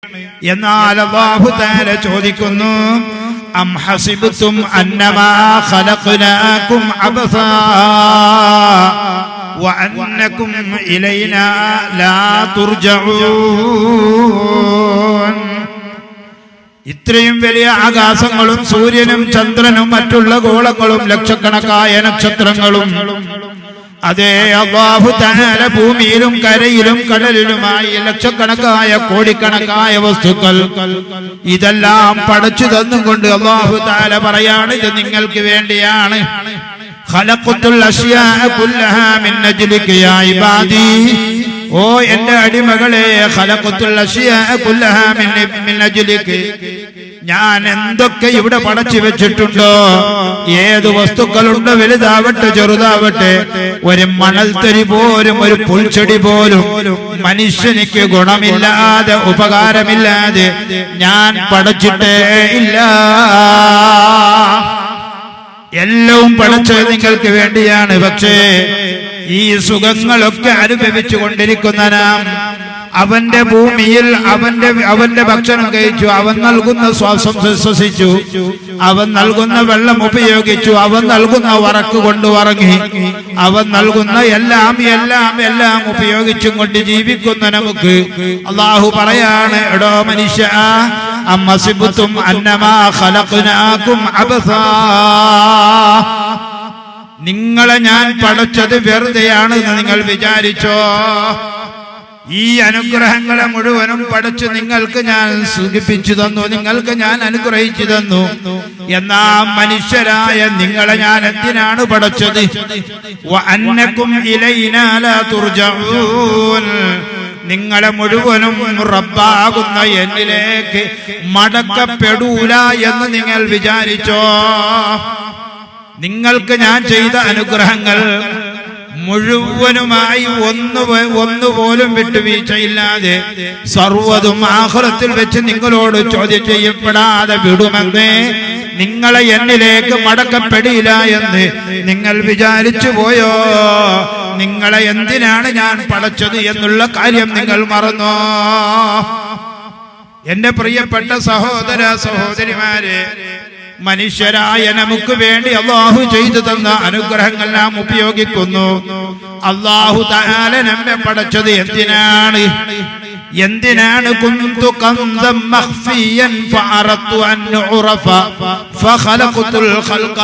എന്നാൽ അല്ലാഹു തആല ചോദിക്കുന്നു, അം ഹസിബ്തും അന്നമാ ഖലഖനാകും അബസാ വഅന്നകും ഇലൈനാ ലാ തുർജഊൻ. ഇത്രയും വലിയ ആകാശങ്ങളും സൂര്യനും ചന്ദ്രനും മറ്റുള്ള ഗോളങ്ങളും ലക്ഷക്കണക്കായ നക്ഷത്രങ്ങളും അതേ അല്ലാഹു തആല ഭൂമിയിലും കരയിലും കടലിലുമായി ലക്ഷക്കണക്കായ കോടിക്കണക്കായ വസ്തുക്കൾ ഇതെല്ലാം പടച്ചു തന്നുകൊണ്ട് അല്ലാഹു തആല പറയാണ്, ഇത് നിങ്ങൾക്ക് വേണ്ടിയാണ്. ഖലഖത്തുൽ അശ്യാഅ കുല്ലഹാ മിൻ അജ്ലിക യാ ഇബാദി, ഓ എന്റെ അടിമകളെ, ഖലഖത്തുൽ അശ്യാഅ കുല്ലഹാ മിൻ അജ്ലിക, ഞാൻ എന്തൊക്കെ ഇവിടെ പടച്ചു വെച്ചിട്ടുണ്ടോ, ഏത് വസ്തുക്കളുണ്ട്, വലുതാവട്ടെ ചെറുതാവട്ടെ, ഒരു മണൽത്തരി പോലും ഒരു പുൽച്ചെടി പോലും മനുഷ്യനിക്ക് ഗുണമില്ലാതെ ഉപകാരമില്ലാതെ ഞാൻ പടച്ചിട്ടേ ഇല്ല. എല്ലാം പടച്ചത് നിങ്ങൾക്ക് വേണ്ടിയാണ്. പക്ഷേ ഈ സുഖങ്ങളൊക്കെ അനുഭവിച്ചു കൊണ്ടിരിക്കുന്ന നാം അവന്റെ ഭൂമിയിൽ അവന്റെ ഭക്ഷണം കഴിച്ചു, അവൻ നൽകുന്ന ശ്വാസം ശ്വസിച്ചു, അവൻ നൽകുന്ന വെള്ളം ഉപയോഗിച്ചു, അവൻ നൽകുന്ന വറക്ക് കൊണ്ട് ഉറങ്ങി, അവൻ നൽകുന്ന എല്ലാം ഉപയോഗിച്ചും കൊണ്ട് ജീവിക്കുന്ന നമുക്ക് അല്ലാഹു പറയാണ്, എടോ മനുഷ്യ, അം ഹസിബ്തും അന്നമാ ഖലഖനാകും അബസാ, നിങ്ങളെ ഞാൻ പടച്ചത് വെറുതെയാണെന്ന് നിങ്ങൾ വിചാരിച്ചോ? ഈ അനുഗ്രഹങ്ങളെ മുഴുവനും പഠിച്ച് നിങ്ങൾക്ക് ഞാൻ സുഖിപ്പിച്ചു തന്നു, നിങ്ങൾക്ക് ഞാൻ അനുഗ്രഹിച്ചു തന്നു. എന്നാ മനുഷ്യരായ നിങ്ങളെ ഞാൻ എന്തിനാണ് പഠിച്ചത്? വഅന്നകും ഇലൈനാ ലാ തുർജഊൻ, നിങ്ങളെ മുഴുവനും റബ്ബാകുന്ന എന്നിലേക്ക് മടക്കപ്പെടൂല എന്ന് നിങ്ങൾ വിചാരിച്ചോ? നിങ്ങൾക്ക് ഞാൻ ചെയ്ത അനുഗ്രഹങ്ങൾ മുഴുവനുമായി ഒന്നുപോലും വിട്ടുവീഴ്ചയില്ലാതെ സർവ്വതും ആഖിറത്തിൽ വെച്ച് നിങ്ങളോട് ചോദ്യം ചെയ്യപ്പെടാതെ വിടുമെന്ന്, നിങ്ങളെ എന്നിലേക്ക് മടക്കപ്പെടില്ല എന്ന് നിങ്ങൾ വിചാരിച്ചു പോയോ? നിങ്ങളെ എന്തിനാണ് ഞാൻ പടച്ചത് എന്നുള്ള കാര്യം നിങ്ങൾ മറന്നോ? എന്റെ പ്രിയപ്പെട്ട സഹോദര സഹോദരിമാരെ, മനുഷ്യരായ നമുക്ക് വേണ്ടി അല്ലാഹു ചെയ്തു തന്ന അനുഗ്രഹങ്ങൾ നാം ഉപയോഗിക്കുന്നു. അല്ലാഹു തആല നമ്മെ പടച്ചത് എന്തിനാണ്? കുന്തു കൻദം മഖ്ഫിയൻ ഫഅറത്തു അൻ ഉറഫ ഫഖലഖതുൽ ഖൽഖ